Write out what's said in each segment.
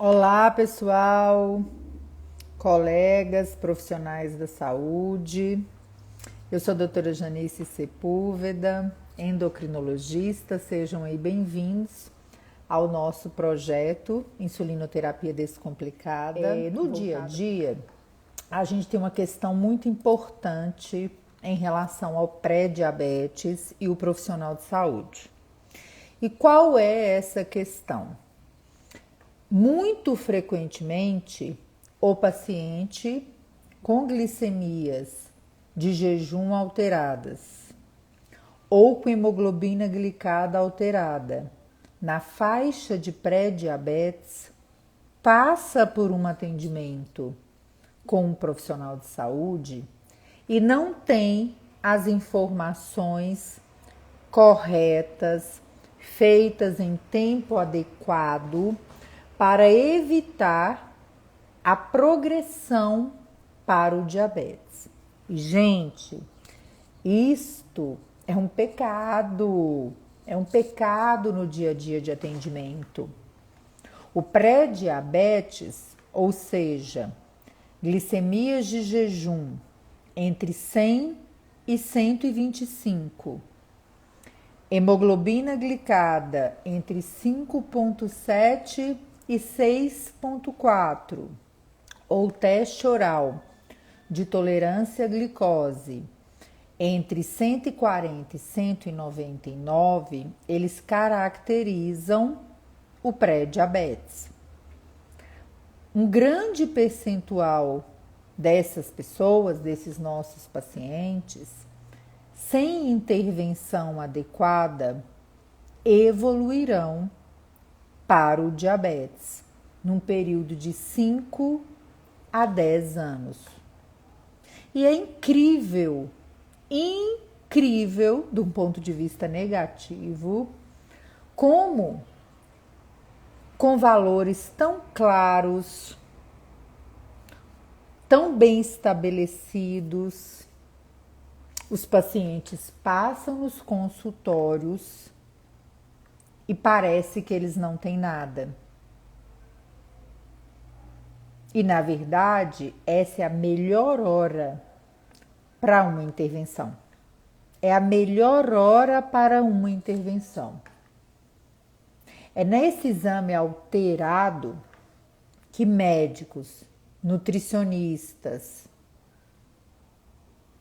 Olá, pessoal, colegas, profissionais da saúde. Eu sou a doutora Janice Sepúlveda, endocrinologista. Sejam aí bem-vindos ao nosso projeto Insulinoterapia Descomplicada. No dia a dia, a gente tem uma questão muito importante em relação ao pré-diabetes e o profissional de saúde. E qual é essa questão? Muito frequentemente, o paciente com glicemias de jejum alteradas ou com hemoglobina glicada alterada na faixa de pré-diabetes passa por um atendimento com um profissional de saúde e não tem as informações corretas, feitas em tempo adequado, para evitar a progressão para o diabetes. E, gente, isto é um pecado no dia a dia de atendimento. O pré-diabetes, ou seja, glicemias de jejum entre 100 e 125, hemoglobina glicada entre 5,7 e 6,4, ou teste oral de tolerância à glicose entre 140 e 199, eles caracterizam o pré-diabetes. Um grande percentual dessas pessoas, desses nossos pacientes, sem intervenção adequada, evoluirão para o diabetes num período de 5 a 10 anos. E é incrível, de um ponto de vista negativo, como com valores tão claros, tão bem estabelecidos, os pacientes passam nos consultórios e parece que eles não têm nada. E, na verdade, essa é a melhor hora para uma intervenção. É a melhor hora para uma intervenção. É nesse exame alterado que médicos, nutricionistas,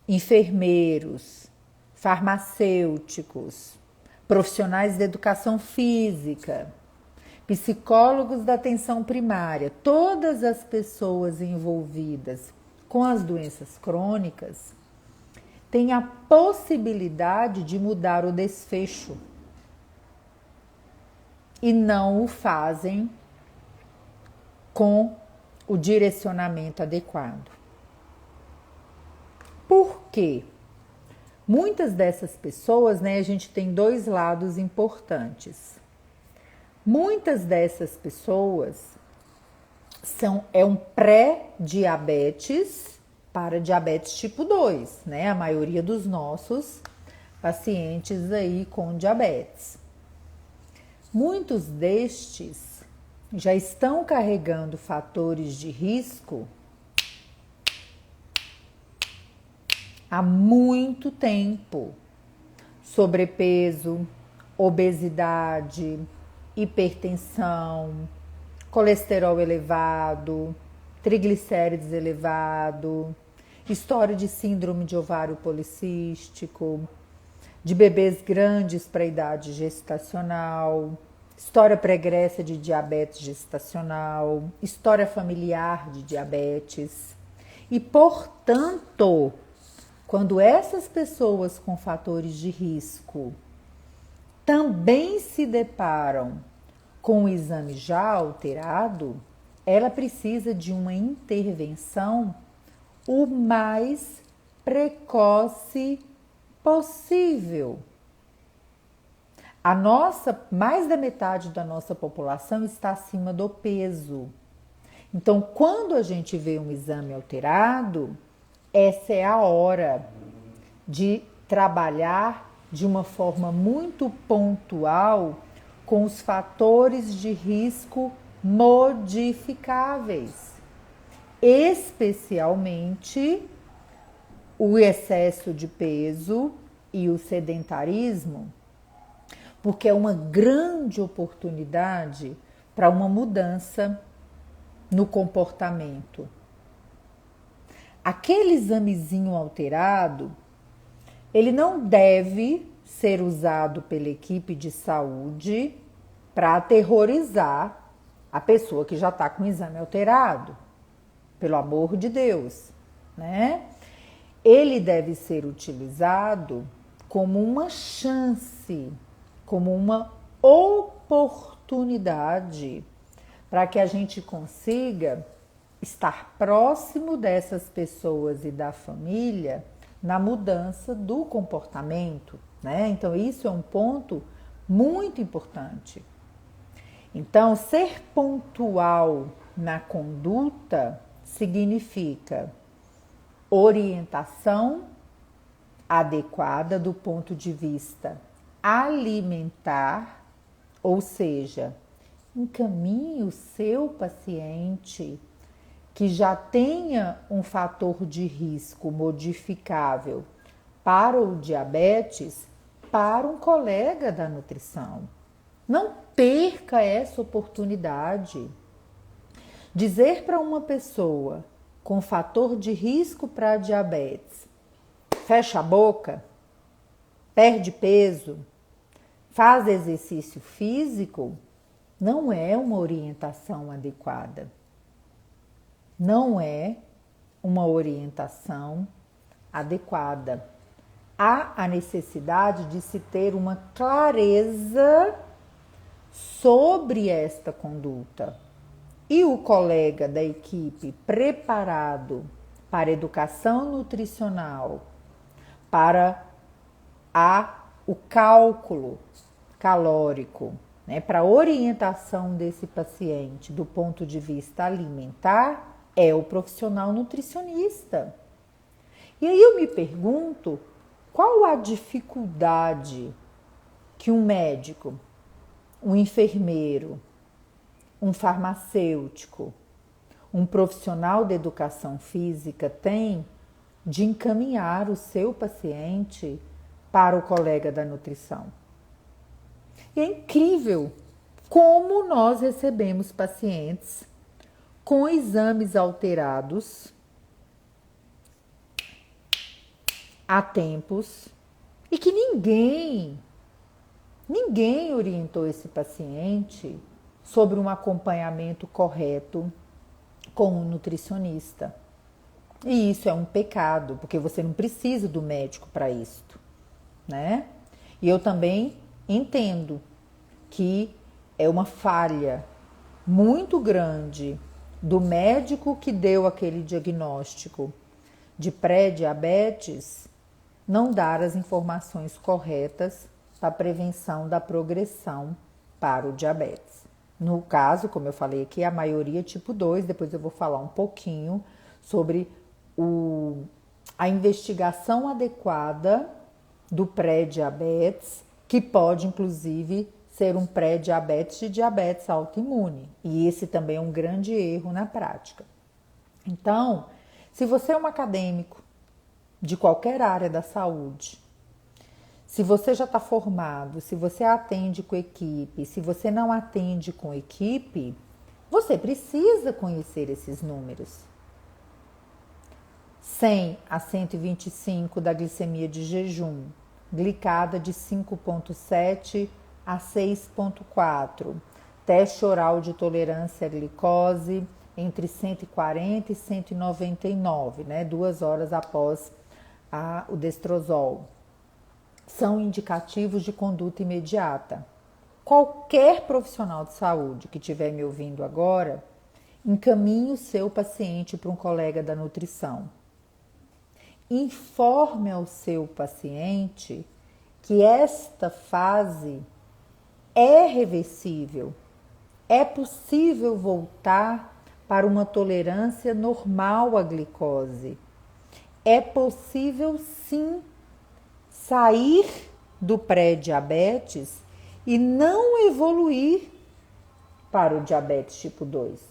enfermeiros, farmacêuticos, profissionais de educação física, psicólogos da atenção primária, todas as pessoas envolvidas com as doenças crônicas têm a possibilidade de mudar o desfecho e não o fazem com o direcionamento adequado. Por quê? Muitas dessas pessoas, a gente tem dois lados importantes. Muitas dessas pessoas é um pré-diabetes para diabetes tipo 2, A maioria dos nossos pacientes aí com diabetes. Muitos destes já estão carregando fatores de risco há muito tempo: sobrepeso, obesidade, hipertensão, colesterol elevado, triglicérides elevado, história de síndrome de ovário policístico, de bebês grandes para a idade gestacional, história pregressa de diabetes gestacional, história familiar de diabetes. E, portanto, quando essas pessoas com fatores de risco também se deparam com o exame já alterado, ela precisa de uma intervenção o mais precoce possível. Mais da metade da nossa população está acima do peso. Então, quando a gente vê um exame alterado, essa é a hora de trabalhar de uma forma muito pontual com os fatores de risco modificáveis, especialmente o excesso de peso e o sedentarismo, porque é uma grande oportunidade para uma mudança no comportamento. Aquele examezinho alterado, ele não deve ser usado pela equipe de saúde para aterrorizar a pessoa que já está com o exame alterado. Pelo amor de Deus, né? Ele deve ser utilizado como uma chance, como uma oportunidade para que a gente consiga estar próximo dessas pessoas e da família na mudança do comportamento, né? Então, isso é um ponto muito importante. Então, ser pontual na conduta significa orientação adequada do ponto de vista alimentar, ou seja, encaminhe o seu paciente que já tenha um fator de risco modificável para o diabetes para um colega da nutrição. Não perca essa oportunidade. Dizer para uma pessoa com fator de risco para diabetes, fecha a boca, perde peso, faz exercício físico, não é uma orientação adequada. Não é uma orientação adequada. Há a necessidade de se ter uma clareza sobre esta conduta. E o colega da equipe preparado para educação nutricional, para o cálculo calórico, né, para a orientação desse paciente do ponto de vista alimentar, é o profissional nutricionista. E aí eu me pergunto, qual a dificuldade que um médico, um enfermeiro, um farmacêutico, um profissional de educação física tem de encaminhar o seu paciente para o colega da nutrição? E é incrível como nós recebemos pacientes com exames alterados há tempos e que ninguém orientou esse paciente sobre um acompanhamento correto com um nutricionista. E isso é um pecado, porque você não precisa do médico para isto, né? E eu também entendo que é uma falha muito grande do médico que deu aquele diagnóstico de pré-diabetes não dar as informações corretas para a prevenção da progressão para o diabetes. No caso, como eu falei aqui, a maioria tipo 2, depois eu vou falar um pouquinho sobre a investigação adequada do pré-diabetes, que pode inclusive ser um pré-diabetes de diabetes autoimune. E esse também é um grande erro na prática. Então, se você é um acadêmico de qualquer área da saúde, se você já está formado, se você atende com equipe, se você não atende com equipe, você precisa conhecer esses números. 100 a 125 da glicemia de jejum, glicada de 5,7 a 6,4, teste oral de tolerância à glicose entre 140 e 199, né, 2 horas após o destrozol. São indicativos de conduta imediata. Qualquer profissional de saúde que estiver me ouvindo agora, encaminhe o seu paciente para um colega da nutrição. Informe ao seu paciente que esta fase é reversível, é possível voltar para uma tolerância normal à glicose. É possível sim sair do pré-diabetes e não evoluir para o diabetes tipo 2.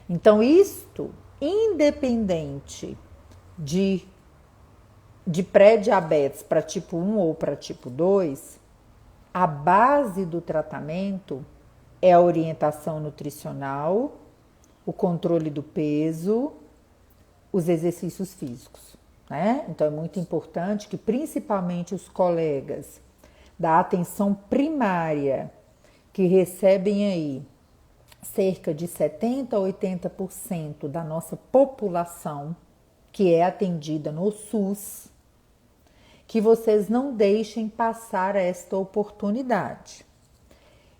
Então, isto, independente de pré-diabetes para tipo 1 ou para tipo 2, a base do tratamento é a orientação nutricional, o controle do peso, os exercícios físicos, né? Então é muito importante que principalmente os colegas da atenção primária, que recebem aí cerca de 70 a 80% da nossa população que é atendida no SUS, que vocês não deixem passar esta oportunidade.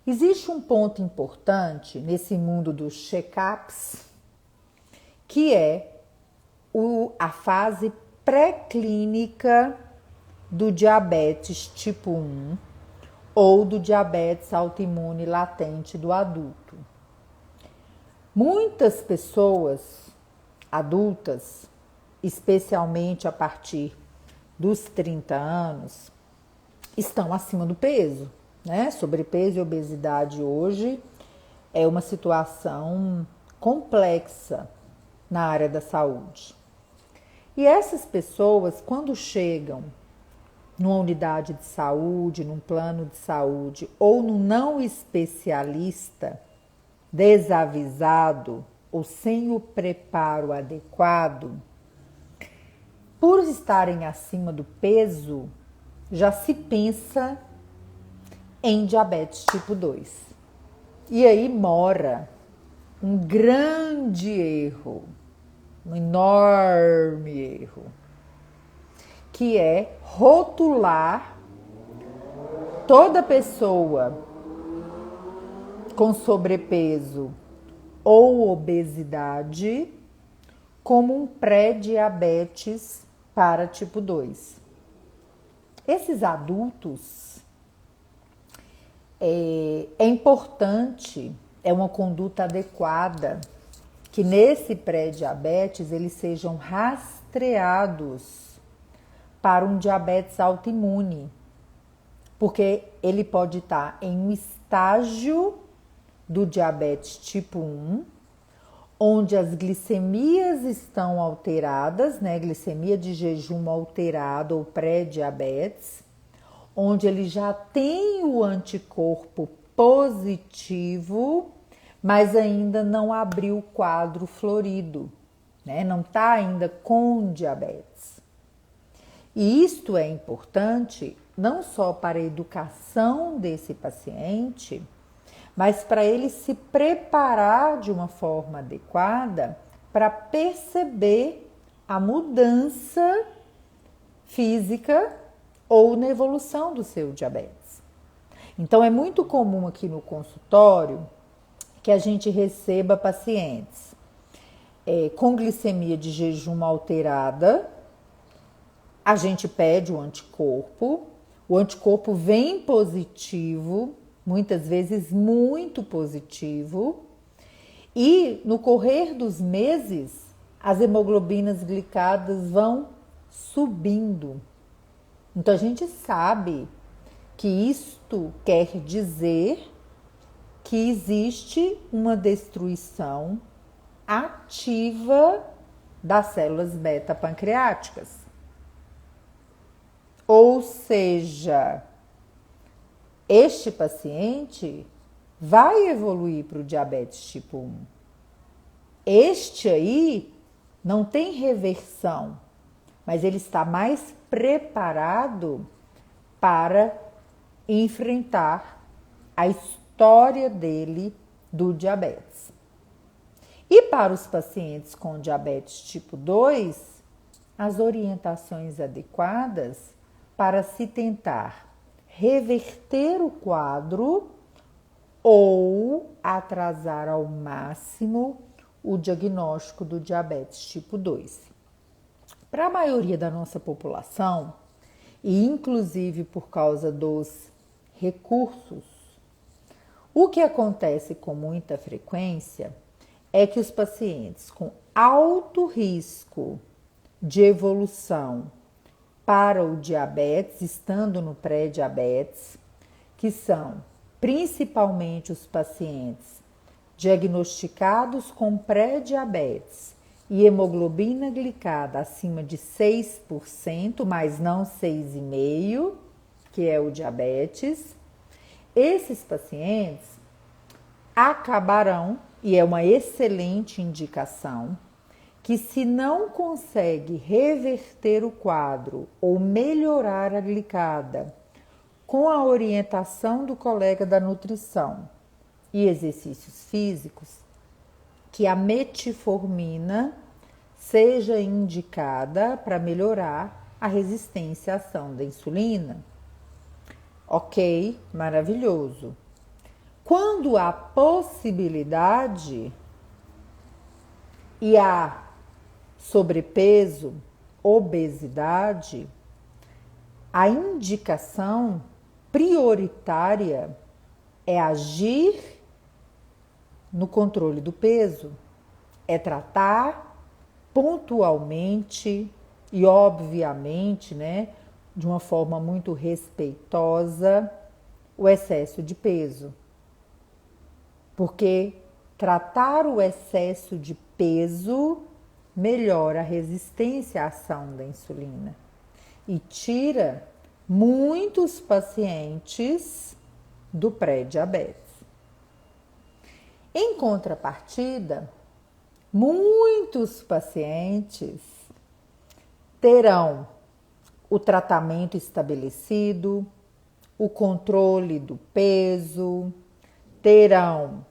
Existe um ponto importante nesse mundo dos check-ups, que é a fase pré-clínica do diabetes tipo 1 ou do diabetes autoimune latente do adulto. Muitas pessoas adultas, especialmente a partir dos 30 anos, estão acima do peso, né? Sobrepeso e obesidade hoje é uma situação complexa na área da saúde. E essas pessoas, quando chegam numa unidade de saúde, num plano de saúde ou num não especialista, desavisado ou sem o preparo adequado, por estarem acima do peso, já se pensa em diabetes tipo 2. E aí mora um grande erro, um enorme erro, que é rotular toda pessoa com sobrepeso ou obesidade como um pré-diabetes para tipo 2. Esses adultos, é importante, é uma conduta adequada que nesse pré-diabetes eles sejam rastreados para um diabetes autoimune, porque ele pode estar em um estágio do diabetes tipo 1, onde as glicemias estão alteradas, né? Glicemia de jejum alterada ou pré-diabetes, onde ele já tem o anticorpo positivo, mas ainda não abriu o quadro florido, né? Não está ainda com diabetes. E isto é importante não só para a educação desse paciente, mas para ele se preparar de uma forma adequada para perceber a mudança física ou na evolução do seu diabetes. Então é muito comum aqui no consultório que a gente receba pacientes com glicemia de jejum alterada, a gente pede o anticorpo vem positivo, muitas vezes muito positivo, e no correr dos meses as hemoglobinas glicadas vão subindo. Então a gente sabe que isto quer dizer que existe uma destruição ativa das células beta pancreáticas. Ou seja, este paciente vai evoluir para o diabetes tipo 1. Este aí não tem reversão, mas ele está mais preparado para enfrentar a história dele do diabetes. E para os pacientes com diabetes tipo 2, as orientações adequadas para se tentar reverter o quadro ou atrasar ao máximo o diagnóstico do diabetes tipo 2. Para a maioria da nossa população, e inclusive por causa dos recursos, o que acontece com muita frequência é que os pacientes com alto risco de evolução para o diabetes, estando no pré-diabetes, que são principalmente os pacientes diagnosticados com pré-diabetes e hemoglobina glicada acima de 6%, mas não 6,5%, que é o diabetes, esses pacientes acabarão, e é uma excelente indicação, que se não consegue reverter o quadro ou melhorar a glicada com a orientação do colega da nutrição e exercícios físicos, que a metformina seja indicada para melhorar a resistência à ação da insulina. Ok, maravilhoso. Quando há possibilidade e há sobrepeso, obesidade, a indicação prioritária é agir no controle do peso, é tratar pontualmente e obviamente, né, de uma forma muito respeitosa, o excesso de peso. Porque tratar o excesso de peso melhora a resistência à ação da insulina e tira muitos pacientes do pré-diabetes. Em contrapartida, muitos pacientes terão o tratamento estabelecido, o controle do peso, terão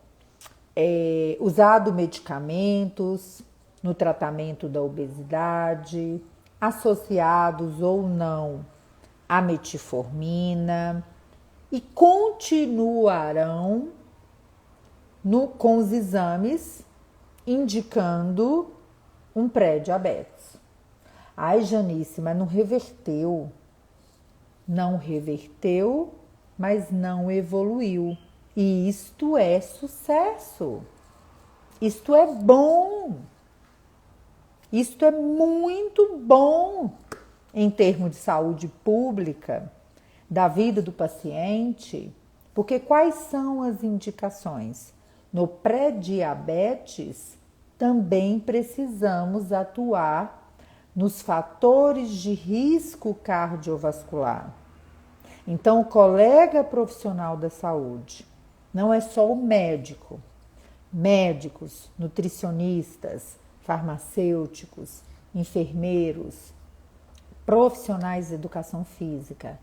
usado medicamentos no tratamento da obesidade, associados ou não à metformina, e continuarão com os exames indicando um pré-diabetes. Ai, Janice, mas não reverteu. Não reverteu, mas não evoluiu. E isto é sucesso. Isto é bom. Isto é muito bom em termos de saúde pública, da vida do paciente, porque quais são as indicações? No pré-diabetes, também precisamos atuar nos fatores de risco cardiovascular. Então, o colega profissional da saúde não é só o médico. Médicos, nutricionistas, farmacêuticos, enfermeiros, profissionais de educação física,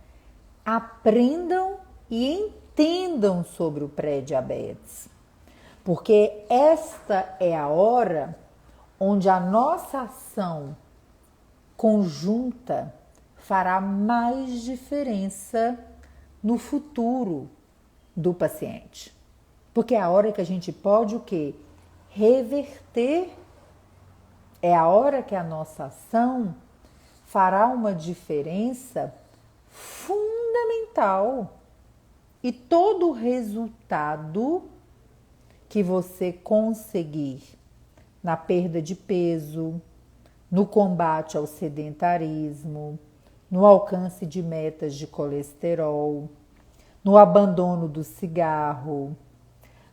aprendam e entendam sobre o pré-diabetes. Porque esta é a hora onde a nossa ação conjunta fará mais diferença no futuro do paciente. Porque é a hora que a gente pode o quê? Reverter. É a hora que a nossa ação fará uma diferença fundamental. E todo o resultado que você conseguir na perda de peso, no combate ao sedentarismo, no alcance de metas de colesterol, no abandono do cigarro,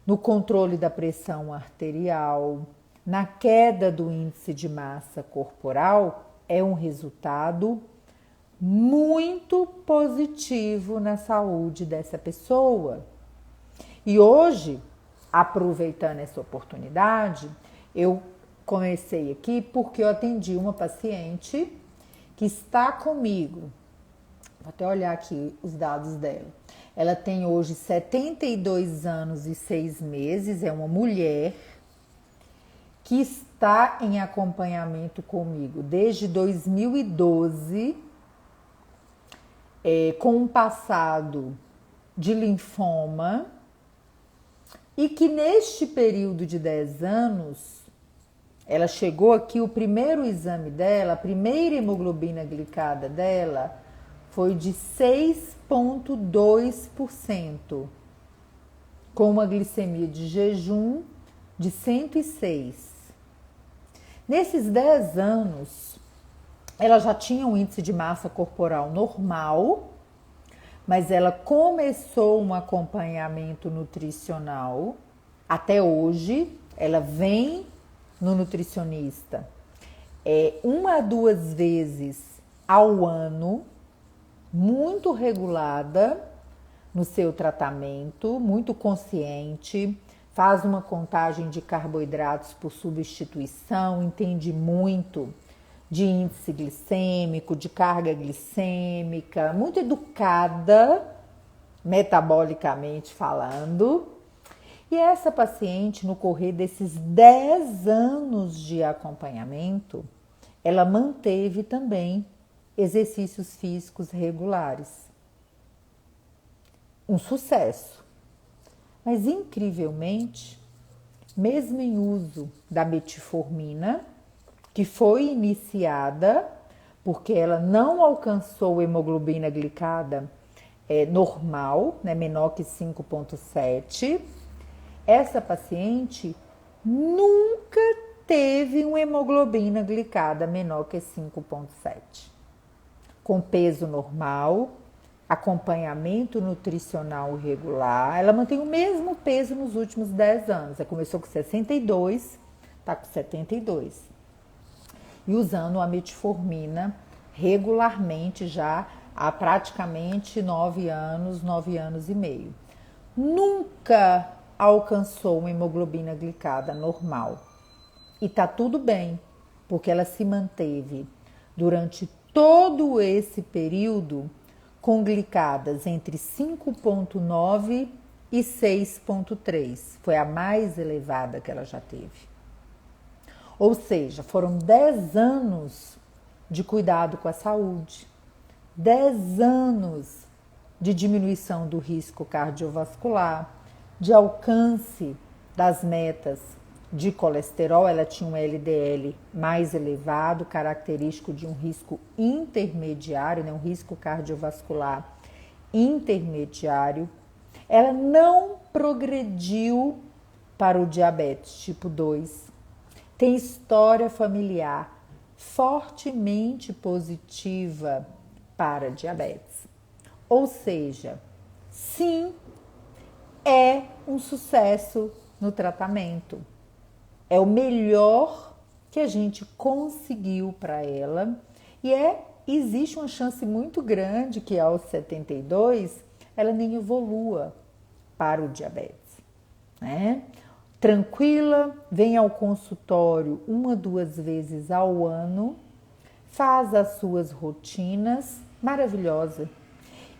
no controle da pressão arterial, na queda do índice de massa corporal, é um resultado muito positivo na saúde dessa pessoa. E hoje, aproveitando essa oportunidade, eu comecei aqui porque eu atendi uma paciente que está comigo. Vou até olhar aqui os dados dela. Ela tem hoje 72 anos e 6 meses, é uma mulher que está em acompanhamento comigo desde 2012, com um passado de linfoma, e que neste período de 10 anos, ela chegou aqui, o primeiro exame dela, a primeira hemoglobina glicada dela foi de 6,2%, com uma glicemia de jejum de 106. Nesses 10 anos, ela já tinha um índice de massa corporal normal, mas ela começou um acompanhamento nutricional. Até hoje, ela vem no nutricionista 1 a 2 vezes ao ano, muito regulada no seu tratamento, muito consciente, faz uma contagem de carboidratos por substituição, entende muito de índice glicêmico, de carga glicêmica, muito educada, metabolicamente falando. E essa paciente, no correr desses 10 anos de acompanhamento, ela manteve também exercícios físicos regulares. Um sucesso. Mas, incrivelmente, mesmo em uso da metformina, que foi iniciada porque ela não alcançou hemoglobina glicada normal, né, menor que 5,7, essa paciente nunca teve uma hemoglobina glicada menor que 5,7. Com peso normal, acompanhamento nutricional regular, ela mantém o mesmo peso nos últimos 10 anos. Ela começou com 62, está com 72. E usando a metformina regularmente já há praticamente 9 anos e meio. Nunca alcançou uma hemoglobina glicada normal. E tá tudo bem, porque ela se manteve durante todo esse período com glicadas entre 5,9 e 6,3. Foi a mais elevada que ela já teve. Ou seja, foram 10 anos de cuidado com a saúde, 10 anos de diminuição do risco cardiovascular, de alcance das metas de colesterol. Ela tinha um LDL mais elevado, característico de um risco intermediário, né? Um risco cardiovascular intermediário. Ela não progrediu para o diabetes tipo 2. Tem história familiar fortemente positiva para diabetes. Ou seja, sim, é um sucesso no tratamento. É o melhor que a gente conseguiu para ela e existe uma chance muito grande que aos 72 ela nem evolua para o diabetes, né? Tranquila, vem ao consultório 1 a 2 vezes ao ano, faz as suas rotinas, maravilhosa.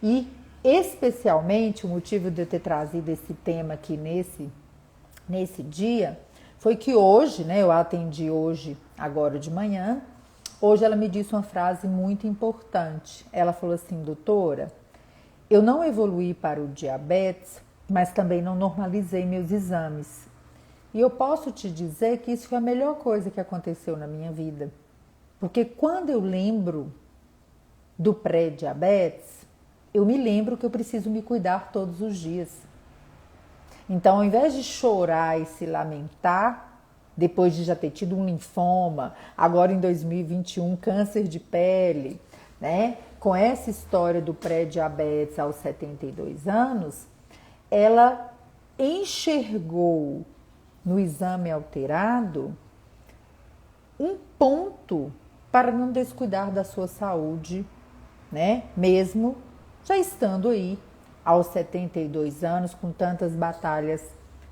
E especialmente o motivo de eu ter trazido esse tema aqui nesse dia foi que hoje, né, eu a atendi hoje, agora de manhã, hoje ela me disse uma frase muito importante. Ela falou assim: doutora, eu não evoluí para o diabetes, mas também não normalizei meus exames. E eu posso te dizer que isso foi a melhor coisa que aconteceu na minha vida. Porque quando eu lembro do pré-diabetes, eu me lembro que eu preciso me cuidar todos os dias. Então, ao invés de chorar e se lamentar, depois de já ter tido um linfoma, agora em 2021, câncer de pele, né? Com essa história do pré-diabetes aos 72 anos, ela enxergou no exame alterado um ponto para não descuidar da sua saúde, né? Mesmo já estando aí aos 72 anos com tantas batalhas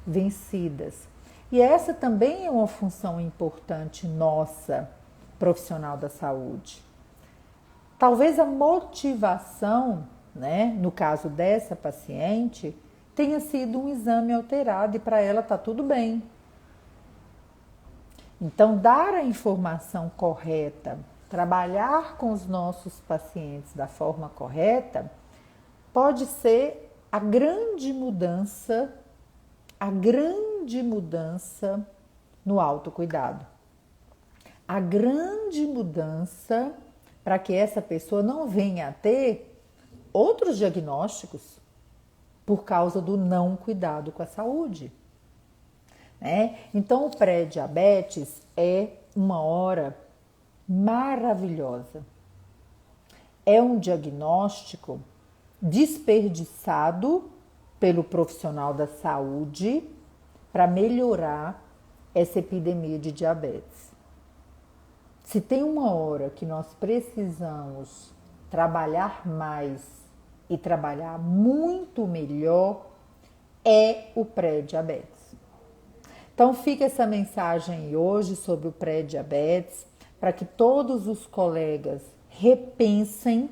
vencidas. E essa também é uma função importante nossa, profissional da saúde. Talvez a motivação, né, no caso dessa paciente, tenha sido um exame alterado e para ela está tudo bem. Então, dar a informação correta, trabalhar com os nossos pacientes da forma correta, pode ser a grande mudança no autocuidado. A grande mudança para que essa pessoa não venha a ter outros diagnósticos por causa do não cuidado com a saúde, né? Então, o pré-diabetes é uma hora maravilhosa. É um diagnóstico desperdiçado pelo profissional da saúde para melhorar essa epidemia de diabetes. Se tem uma hora que nós precisamos trabalhar mais e trabalhar muito melhor, é o pré-diabetes. Então fica essa mensagem hoje sobre o pré-diabetes, para que todos os colegas repensem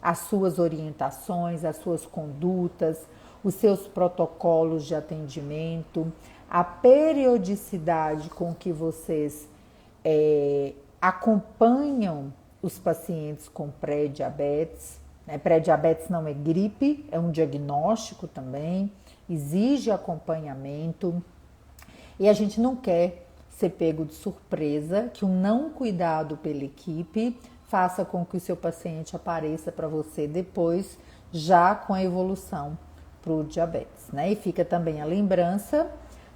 as suas orientações, as suas condutas, os seus protocolos de atendimento, a periodicidade com que vocês acompanham os pacientes com pré-diabetes. Pré-diabetes não é gripe, é um diagnóstico também, exige acompanhamento. E a gente não quer ser pego de surpresa, que um não cuidado pela equipe faça com que o seu paciente apareça para você depois, já com a evolução para o diabetes, né? E fica também a lembrança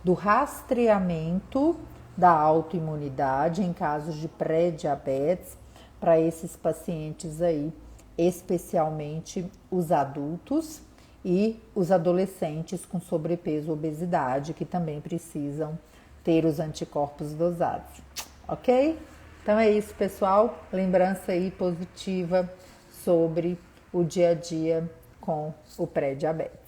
do rastreamento da autoimunidade em casos de pré-diabetes para esses pacientes aí, especialmente os adultos e os adolescentes com sobrepeso ou obesidade, que também precisam ter os anticorpos dosados, ok? Então é isso, pessoal. Lembrança aí positiva sobre o dia a dia com o pré-diabetes.